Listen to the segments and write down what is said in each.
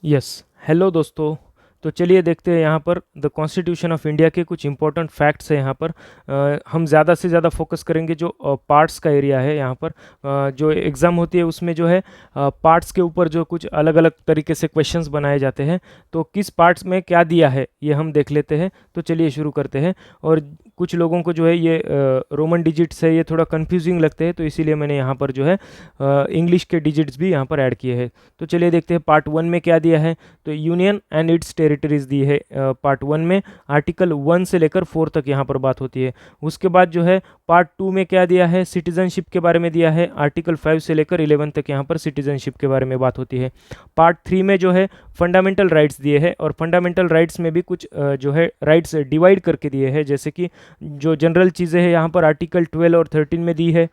Yes. Hello दोस्तों। तो चलिए देखते हैं यहाँ पर द कॉन्स्टिट्यूशन ऑफ इंडिया के कुछ इंपॉर्टेंट फैक्ट्स है यहाँ पर। हम ज़्यादा से ज़्यादा फोकस करेंगे जो पार्ट्स का एरिया है यहाँ पर। जो एग्ज़ाम होती है उसमें जो है पार्ट्स के ऊपर जो कुछ अलग अलग तरीके से क्वेश्चंस बनाए जाते हैं। तो किस पार्ट्स में क्या दिया है ये हम देख लेते हैं। तो चलिए शुरू करते हैं। और कुछ लोगों को जो है ये रोमन डिजिट्स है ये थोड़ा कंफ्यूजिंग लगते हैं, तो इसीलिए मैंने यहाँ पर जो है इंग्लिश के डिजिट्स भी यहाँ पर ऐड किए हैं। तो चलिए देखते हैं पार्ट 1 में क्या दिया है। तो यूनियन एंड इट्स टेरिटरीज दी है पार्ट 1 में। आर्टिकल 1 से लेकर 4 तक यहाँ पर बात होती है। उसके बाद जो है पार्ट 2 में क्या दिया है, सिटीजनशिप के बारे में दिया है। आर्टिकल 5 से लेकर 11 तक यहाँ पर सिटीजनशिप के बारे में बात होती है। पार्ट 3 में जो है फंडामेंटल राइट्स दिए हैं, और फंडामेंटल राइट्स में भी कुछ जो है राइट्स डिवाइड करके दिए हैं। जैसे कि जो जनरल चीज़ें हैं यहाँ पर आर्टिकल 12 और 13 में दी है।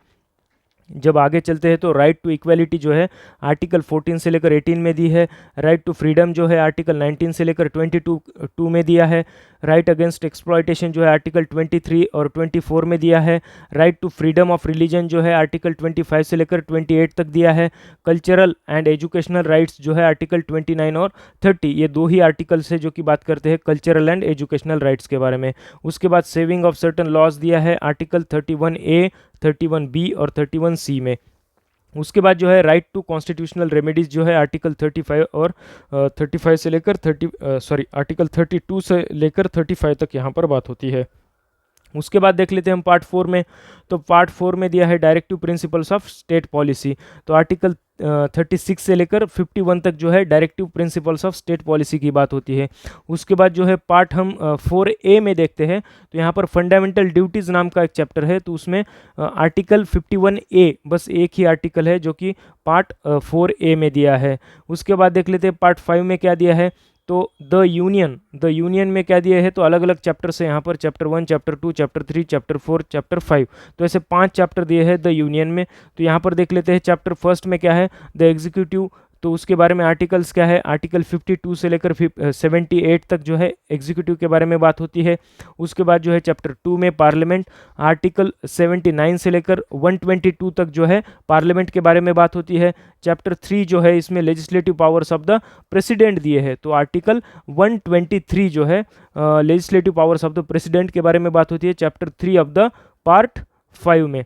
जब आगे चलते हैं तो राइट टू इक्वालिटी जो है आर्टिकल 14 से लेकर 18 में दी है। राइट टू फ्रीडम जो है आर्टिकल 19 से लेकर 22 में दिया है। राइट अगेंस्ट एक्सप्लॉयटेशन जो है आर्टिकल 23 और 24 में दिया है। Right to freedom of religion जो है आर्टिकल 25 से लेकर 28 तक दिया है। कल्चरल एंड एजुकेशनल राइट्स जो है आर्टिकल 29 और 30, ये दो ही आर्टिकल्स है जो कि बात करते हैं कल्चरल एंड एजुकेशनल राइट्स के बारे में। उसके बाद सेविंग ऑफ सर्टन लॉज दिया है आर्टिकल 31A, 31B और 31C में। उसके बाद जो है राइट टू कॉन्स्टिट्यूशनल रेमेडीज जो है आर्टिकल 35 और 35 से लेकर आर्टिकल 32 से लेकर 35 तक यहाँ पर बात होती है। उसके बाद देख लेते हैं हम पार्ट 4 में। तो पार्ट 4 में दिया है directive principles of state policy. तो आर्टिकल 36 से लेकर 51 तक जो है directive principles of state policy की बात होती है। उसके बाद जो है पार्ट हम 4A में देखते हैं। तो यहाँ पर फंडामेंटल ड्यूटीज़ नाम का एक चैप्टर है, तो उसमें आर्टिकल 51A, बस एक ही आर्टिकल है जो कि पार्ट 4A में दिया है। उसके बाद देख लेते हैं पार्ट 5 में क्या दिया है। तो द यूनियन में क्या दिए हैं, तो अलग अलग चैप्टर से यहाँ पर chapter 1, chapter 2, chapter 3, chapter 4, chapter 5, तो ऐसे 5 चैप्टर दिए हैं द यूनियन में। तो यहाँ पर देख लेते हैं चैप्टर फर्स्ट में क्या है, द एग्जीक्यूटिव। तो उसके बारे में आर्टिकल्स क्या है, आर्टिकल 52 से लेकर 78 तक जो है एग्जीक्यूटिव के बारे में बात होती है। उसके बाद जो है चैप्टर 2 में पार्लियामेंट, आर्टिकल 79 से लेकर 122 तक जो है पार्लियामेंट के बारे में बात होती है। चैप्टर 3 जो है इसमें legislative powers of the president दिए हैं, तो आर्टिकल 123 जो है legislative powers of the president के बारे में बात होती है चैप्टर 3 ऑफ द पार्ट 5 में।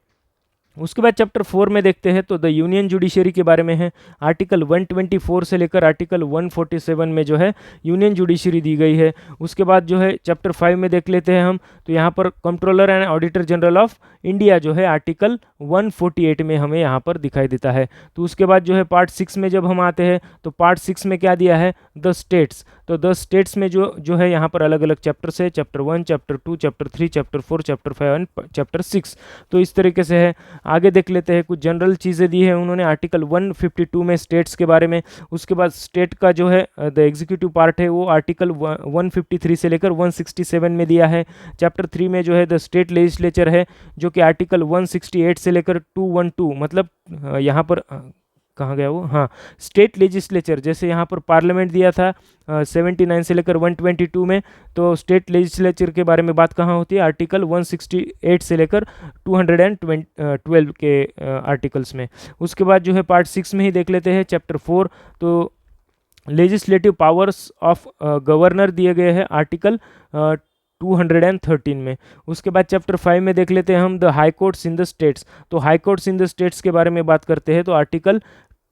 उसके बाद चैप्टर 4 में देखते हैं तो द यूनियन जुडिशरी के बारे में है। आर्टिकल 124 से लेकर आर्टिकल 147 में जो है यूनियन जुडिशरी दी गई है। उसके बाद जो है चैप्टर 5 में देख लेते हैं हम, तो यहाँ पर controller and auditor general of India जो है आर्टिकल 148 में हमें यहाँ पर दिखाई देता है। तो उसके बाद जो है पार्ट 6 में जब हम आते हैं तो पार्ट 6 में क्या दिया है, द स्टेट्स। तो द स्टेट्स में जो है यहाँ पर अलग अलग चैप्टर्स है, chapter 1, chapter 2, chapter 3, chapter 4, chapter 5 and chapter 6। तो इस तरीके से है। आगे देख लेते हैं कुछ जनरल चीज़ें दी है उन्होंने आर्टिकल 152 में स्टेट्स के बारे में। उसके बाद स्टेट का जो है द एग्जीक्यूटिव पार्ट है वो आर्टिकल 153 से लेकर 167 में दिया है। चैप्टर 3 में जो है द स्टेट लेजिस्लेचर है जो कि आर्टिकल 168 से लेकर 212, मतलब यहाँ पर कहाँ गया वो, हाँ, स्टेट लेजिस्लेचर। जैसे यहाँ पर पार्लियामेंट दिया था 79 से लेकर 122 में, तो स्टेट लेजिस्लेचर के बारे में बात कहाँ होती है, आर्टिकल 168 से लेकर 212 के आर्टिकल्स में। उसके बाद जो है पार्ट 6 में ही देख लेते हैं चैप्टर 4। तो लेजिस्लेटिव पावर्स ऑफ गवर्नर दिए गए हैं आर्टिकल 213 में। उसके बाद चैप्टर 5 में देख लेते हैं हम the high courts in the states. तो high courts in the states के बारे में बात करते हैं, तो आर्टिकल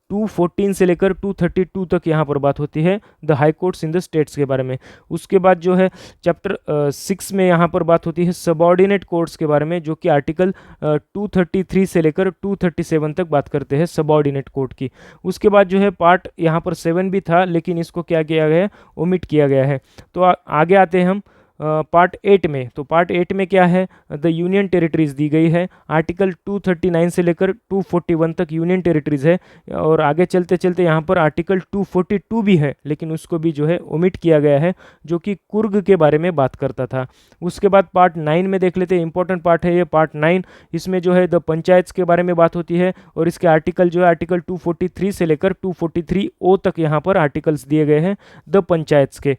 214 से लेकर 232 तक यहाँ पर बात होती है the high courts in the states के बारे में। उसके बाद जो है चैप्टर 6 में यहाँ पर बात होती है सबऑर्डिनेट कोर्ट्स के बारे में, जो कि आर्टिकल 233 से लेकर 237 तक बात करते हैं सबऑर्डिनेट कोर्ट की। उसके बाद जो है पार्ट यहाँ पर 7 भी था, लेकिन इसको क्या किया गया है, ओमिट किया गया है। तो आगे आते हैं हम पार्ट 8 में। तो पार्ट 8 में क्या है, द यूनियन टेरिटरीज दी गई है। आर्टिकल 239 से लेकर 241 तक यूनियन टेरिटरीज है। और आगे चलते चलते यहाँ पर आर्टिकल 242 भी है, लेकिन उसको भी जो है ओमिट किया गया है, जो कि कुर्ग के बारे में बात करता था। उसके बाद पार्ट 9 में देख लेते हैं, इंपॉर्टेंट पार्ट है ये पार्ट 9। इसमें जो है द पंचायत्स के बारे में बात होती है, और इसके आर्टिकल जो है आर्टिकल 243 से लेकर 243O तक यहाँ पर आर्टिकल्स दिए गए हैं द पंचायत्स के।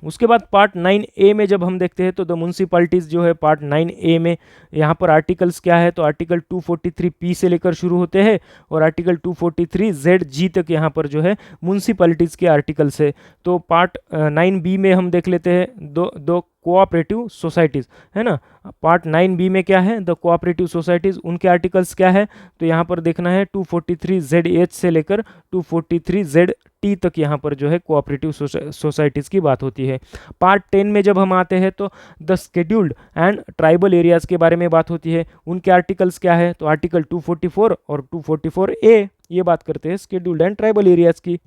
उसके बाद पार्ट 9A में जब हम देखते हैं तो द म्यूनसिपैलिटीज़ जो है पार्ट 9A में, यहाँ पर आर्टिकल्स क्या है, तो आर्टिकल 243 से लेकर शुरू होते हैं और आर्टिकल 243 ZG तक यहाँ पर जो है म्यूनसिपैलिटीज़ के आर्टिकल्स है। तो पार्ट 9B में हम देख लेते हैं दो दो कोऑपरेटिव सोसाइटीज़, है ना। पार्ट 9B में क्या है, द कोऑपरेटिव सोसाइटीज़, उनके आर्टिकल्स क्या है, तो यहाँ पर देखना है 243 ZH से लेकर 243 ZT तक यहाँ पर जो है कोऑपरेटिव सोसाइटीज़ की बात होती है। पार्ट 10 में जब हम आते हैं तो the scheduled and tribal areas के बारे में बात होती है। उनके आर्टिकल्स क्या है, तो आर्टिकल 244 और 244A ये बात करते हैं शेड्यूल्ड एंड ट्राइबल एरियाज़ की।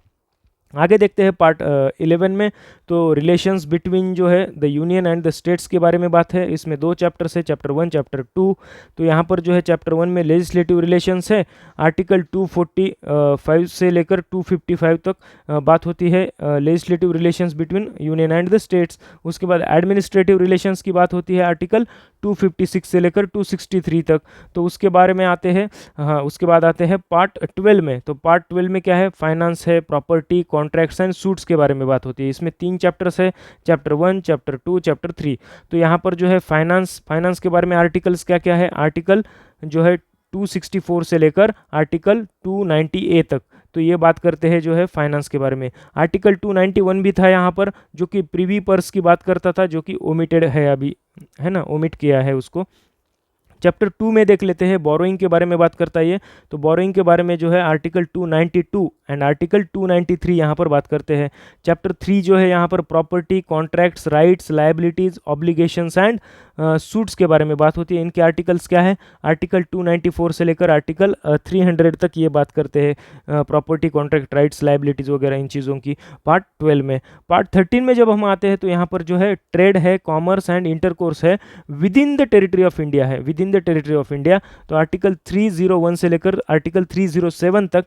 आगे देखते हैं पार्ट 11 में, तो रिलेशंस बिटवीन जो है the union and the states के बारे में बात है। इसमें 2 चैप्टर्स है, चैप्टर 1 चैप्टर 2। तो यहाँ पर जो है चैप्टर 1 में लेजिस्लेटिव रिलेशंस है, आर्टिकल 245 से लेकर 255 तक बात होती है legislative relations between union and the states. उसके बाद एडमिनिस्ट्रेटिव रिलेशंस की बात होती है आर्टिकल 256 से लेकर 263 तक। तो उसके बारे में आते हैं, हाँ उसके बाद आते हैं पार्ट 12 में। तो पार्ट 12 में क्या है, फाइनेंस है, प्रॉपर्टी, कॉन्ट्रैक्ट्स एंड सूट्स के बारे में बात होती है। इसमें 3 चैप्टर्स है, चैप्टर 1 चैप्टर 2 चैप्टर 3। तो यहाँ पर जो है फाइनेंस के बारे में आर्टिकल्स क्या क्या है, आर्टिकल जो है 264 से लेकर आर्टिकल 290A तक। तो ये बात करते हैं जो है फाइनेंस के बारे में। आर्टिकल 291 भी था यहाँ पर, जो कि प्रीवी पर्स की बात करता था, जो कि ओमिटेड है अभी, है ना, ओमिट किया है उसको। चैप्टर 2 में देख लेते हैं, बोरोइंग के बारे में बात करता है ये। तो बोरोइंग के बारे में जो है आर्टिकल 292 एंड आर्टिकल 293 यहाँ पर बात करते हैं। चैप्टर 3 जो है यहाँ पर property, contracts, rights, liabilities, obligations and suits के बारे में बात होती है। इनके आर्टिकल्स क्या है, आर्टिकल 294 से लेकर आर्टिकल 300 तक ये बात करते हैं प्रॉपर्टी, कॉन्ट्रैक्ट, राइट्स, लाइबिलिटीज़ वगैरह इन चीज़ों की। पार्ट 12 में, पार्ट 13 में जब हम आते हैं तो यहाँ पर जो है ट्रेड है, कॉमर्स एंड इंटरकोर्स है within the territory of India है, within the territory of India. तो आर्टिकल 301 से लेकर आर्टिकल 307 तक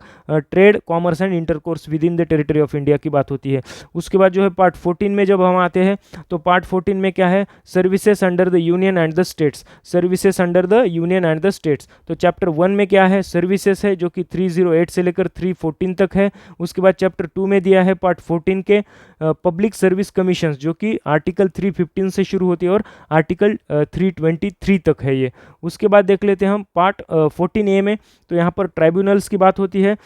trade, commerce and intercourse within the territory of India की बात होती है। उसके बाद जो है पार्ट 14 में जब हम आते हैं तो पार्ट 14 में क्या है, services under the union and the states, services under the union and the states. तो चैप्टर 1 में क्या है, सर्विसेज है, जो कि 308 से लेकर 314 तक है। उसके बाद चैप्टर 2 में दिया है पार्ट 14 के पब्लिक सर्विस कमीशन, जो कि आर्टिकल 315 से शुरू होती है और आर्टिकल 323 तक है ये। उसके बाद देख लेते हैं हम पार्ट 14A में, तो यहाँ पर ट्राइब्यूनल्स की बात होती है।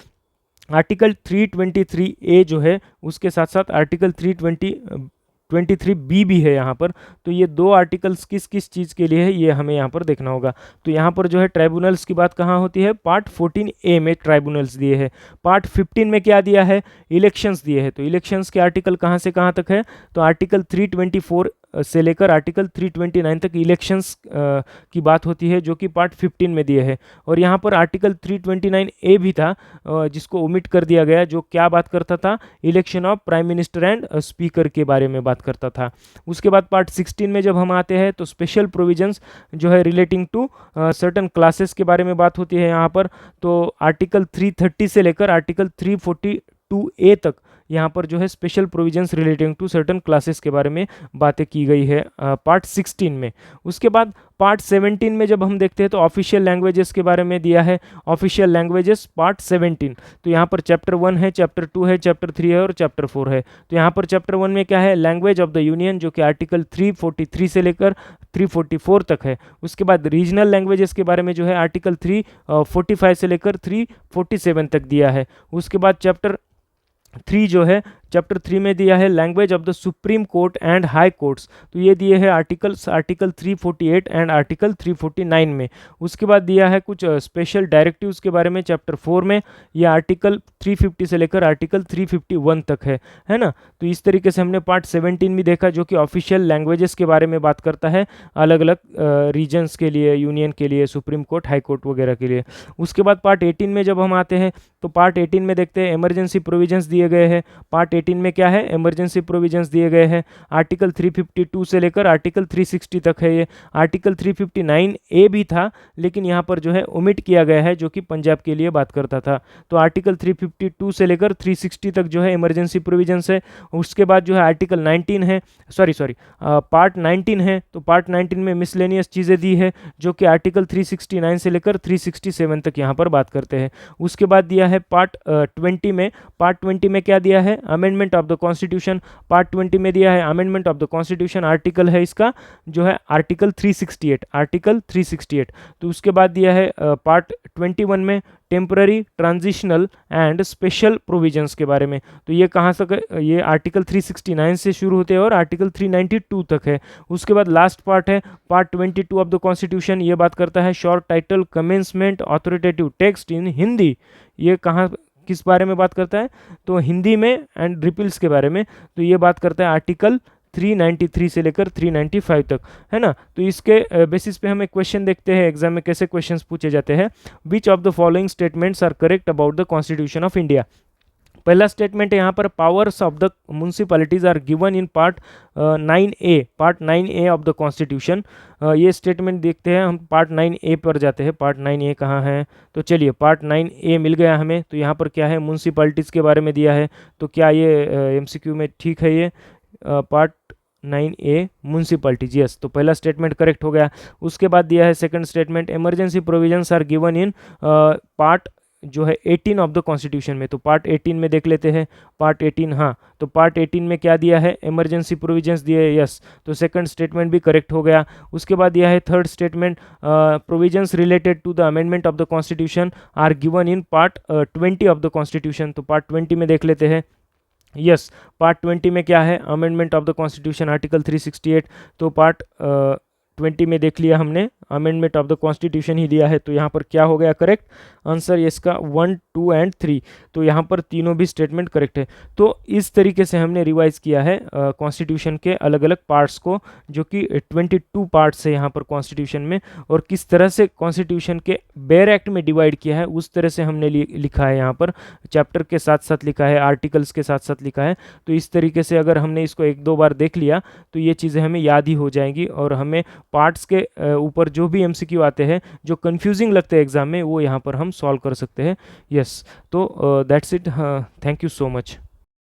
आर्टिकल 323A जो है उसके साथ साथ आर्टिकल 323B भी है यहाँ पर। तो ये 2 आर्टिकल्स किस किस चीज़ के लिए है ये हमें यहाँ पर देखना होगा। तो यहाँ पर जो है ट्राइब्यूनल्स की बात कहाँ होती है, पार्ट 14A में ट्राइब्यूनल्स दिए हैं। पार्ट 15 में क्या दिया है, इलेक्शंस दिए हैं। तो इलेक्शंस के आर्टिकल कहाँ से कहाँ तक है, तो आर्टिकल 324 से लेकर आर्टिकल 329 तक इलेक्शंस की बात होती है, जो कि पार्ट 15 में दिए है। और यहाँ पर आर्टिकल 329A भी था जिसको ओमिट कर दिया गया, जो क्या बात करता था, election of prime minister and speaker के बारे में बात करता था। उसके बाद पार्ट 16 में जब हम आते हैं तो स्पेशल प्रोविजंस जो है रिलेटिंग टू सर्टन क्लासेस के बारे में बात होती है यहाँ पर। तो आर्टिकल 330 से लेकर आर्टिकल 342A तक यहाँ पर जो है special provisions relating to certain classes के बारे में बातें की गई है पार्ट 16 में। उसके बाद पार्ट 17 में जब हम देखते हैं तो ऑफिशियल लैंग्वेजेस के बारे में दिया है, ऑफिशियल लैंग्वेजेस पार्ट 17। तो यहाँ पर चैप्टर 1 है, चैप्टर 2 है, चैप्टर 3 है और चैप्टर 4 है। तो यहाँ पर चैप्टर 1 में क्या है, लैंग्वेज ऑफ द यूनियन, जो कि आर्टिकल 343 से लेकर 344 तक है। उसके बाद रीजनल लैंग्वेजेस के बारे में जो है आर्टिकल 345 से लेकर 347 तक दिया है। उसके बाद चैप्टर 3 जो है, चैप्टर 3 में दिया है language of the supreme court and high courts. तो ये दिए हैं आर्टिकल 348 एंड आर्टिकल 349 में। उसके बाद दिया है कुछ स्पेशल डायरेक्टिव्स के बारे में चैप्टर 4 में, ये आर्टिकल 350 से लेकर आर्टिकल 351 तक है ना। तो इस तरीके से हमने पार्ट 17 भी देखा, जो कि ऑफिशियल लैंग्वेजेस के बारे में बात करता है, अलग अलग रीजन्स के लिए, यूनियन के लिए, सुप्रीम कोर्ट, हाई कोर्ट वगैरह के लिए। उसके बाद पार्ट 18 में जब हम आते हैं तो पार्ट 18 में देखते हैं इमरजेंसी प्रोविजंस दिए गए हैं। पार्ट 18 में क्या है, इमरजेंसी प्रोविजंस दिए गए हैं। आर्टिकल 352 से लेकर आर्टिकल 360 तक है ये। आर्टिकल 359A भी था, लेकिन यहाँ पर जो है ओमिट किया गया है, जो कि पंजाब के लिए बात करता था। तो आर्टिकल 352 से लेकर 360 तक जो है इमरजेंसी प्रोविजंस है। उसके बाद जो है आर्टिकल 19 है, पार्ट 19 है। तो पार्ट 19 में मिसलेनियस चीज़ें दी है, जो कि आर्टिकल 369 से लेकर 367 तक यहाँ पर बात करते हैं। उसके बाद दिया है पार्ट 20 में। पार्ट 20 में क्या दिया है, amendment of the constitution. Part 20 में दिया है amendment of the constitution, article है इसका जो है आर्टिकल 368, आर्टिकल 368। तो उसके बाद दिया है पार्ट 21 में temporary, transitional and special provisions के बारे में। तो ये कहाँ तक है, ये आर्टिकल 369 से शुरू होते हैं और आर्टिकल 392 तक है। उसके बाद लास्ट पार्ट है पार्ट 22 ऑफ द कॉन्स्टिट्यूशन, ये बात करता है short title commencement authoritative text in Hindi. ये कहाँ किस बारे में बात करता है, तो हिंदी में एंड रिपील्स के बारे में। तो ये बात करता है आर्टिकल 393 से लेकर 395 तक, है ना। तो इसके बेसिस पे हम एक क्वेश्चन देखते हैं एग्जाम में कैसे क्वेश्चंस पूछे जाते हैं। Which of the following statements are correct about the constitution of India. पहला स्टेटमेंट है यहाँ पर, powers of the municipalities are given in part 9A, part 9A of the constitution. ये स्टेटमेंट देखते हैं हम, पार्ट 9A पर जाते हैं। पार्ट 9A कहाँ है, तो चलिए पार्ट 9A मिल गया हमें। तो यहाँ पर क्या है, म्यूनसिपैलिटीज़ के बारे में दिया है। तो क्या ये MCQ में ठीक है, ये पार्ट 9A म्यूनसिपैलिटीज, यस। तो पहला स्टेटमेंट करेक्ट हो गया। उसके बाद दिया है second statement, emergency provisions are given in part जो है 18 ऑफ द कॉन्स्टिट्यूशन में। तो पार्ट 18 में देख लेते हैं, पार्ट 18, हाँ। तो पार्ट 18 में क्या दिया है, इमरजेंसी प्रोविजंस दिए है, यस। तो सेकंड स्टेटमेंट भी करेक्ट हो गया। उसके बाद दिया है third statement, provisions related to the amendment of the constitution are given in part 20 of the constitution. तो पार्ट 20 में देख लेते हैं, यस। पार्ट 20 में क्या है, amendment of the constitution, article 368। तो पार्ट 20 में देख लिया हमने, अमेंडमेंट ऑफ द कॉन्स्टिट्यूशन ही दिया है। तो यहाँ पर क्या हो गया करेक्ट आंसर, इसका 1, 2 एंड 3। तो यहाँ पर तीनों भी स्टेटमेंट करेक्ट है। तो इस तरीके से हमने रिवाइज किया है कॉन्स्टिट्यूशन के अलग अलग पार्ट्स को, जो कि 22 पार्ट्स है यहाँ पर कॉन्स्टिट्यूशन में। और किस तरह से कॉन्स्टिट्यूशन के बेयर एक्ट में डिवाइड किया है, उस तरह से हमने लिखा है यहाँ पर, चैप्टर के साथ साथ लिखा है, आर्टिकल्स के साथ साथ लिखा है। तो इस तरीके से अगर हमने इसको 1-2 बार देख लिया तो ये चीज़ें हमें याद ही हो जाएंगी, और हमें पार्ट्स के ऊपर जो भी MCQ आते हैं जो कंफ्यूजिंग लगते हैं एग्जाम में, वो यहाँ पर हम सॉल्व कर सकते हैं, यस। तो that's it, thank you so much.